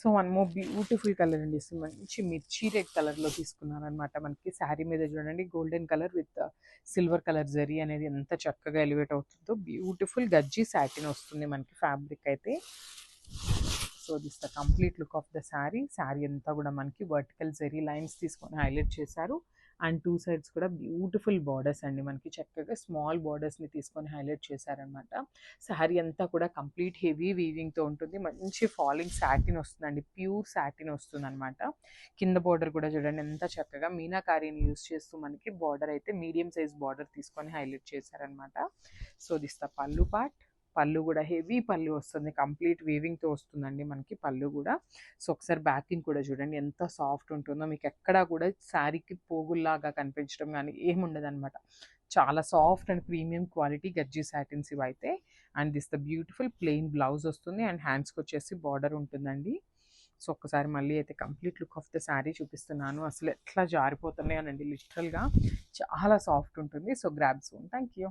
So one more beautiful colour అండి. So మంచి మిర్చి రెడ్ కలర్లో తీసుకున్నాను అనమాట. మనకి శారీ మీద చూడండి golden colour with silver colour zari అనేది ఎంత చక్కగా ఎలివేట్ అవుతుందో. బ్యూటిఫుల్ గజ్జి సాటిన్ వస్తుంది మనకి ఫ్యాబ్రిక్ అయితే. So this the complete look of the sari. Sari అంతా కూడా మనకి వర్టికల్ జరీ లైన్స్ తీసుకొని హైలైట్ చేశారు. అండ్ టూ సైడ్స్ కూడా బ్యూటిఫుల్ బార్డర్స్ అండి. మనకి చక్కగా స్మాల్ బార్డర్స్ని తీసుకొని హైలైట్ చేశారనమాట. శారీ అంతా కూడా కంప్లీట్ హెవీ వీవింగ్తో ఉంటుంది. మంచి ఫాలింగ్ సాటిన్ వస్తుందండి. ప్యూర్ సాటిన్ వస్తుంది అనమాట. కింద బార్డర్ కూడా చూడండి ఎంత చక్కగా మీనాకారీని యూస్ చేస్తూ మనకి బార్డర్ అయితే మీడియం సైజ్ బార్డర్ తీసుకొని హైలైట్ చేశారనమాట. సో దిస్ ద పళ్ళు పార్ట్. పళ్ళు కూడా హెవీ పళ్ళు వస్తుంది. కంప్లీట్ వీవింగ్తో వస్తుందండి మనకి పళ్ళు కూడా. సో ఒకసారి బ్యాకింగ్ కూడా చూడండి ఎంత సాఫ్ట్ ఉంటుందో. మీకు ఎక్కడా కూడా శారీకి పోగుల్లాగా కనిపించడం కానీ ఏముండదు అనమాట. చాలా సాఫ్ట్ అండ్ ప్రీమియం క్వాలిటీ గజ్జి సాటిన్స్ ఇవైతే. And this the beautiful plain blouse వస్తుంది. అండ్ హ్యాండ్స్కి వచ్చేసి బార్డర్ ఉంటుందండి. సో ఒక్కసారి మళ్ళీ అయితే complete look of the sari చూపిస్తున్నాను. అసలు ఎట్లా జారిపోతున్నాయి అనండి లిటరల్గా. చాలా సాఫ్ట్ ఉంటుంది. So grab soon. Thank you.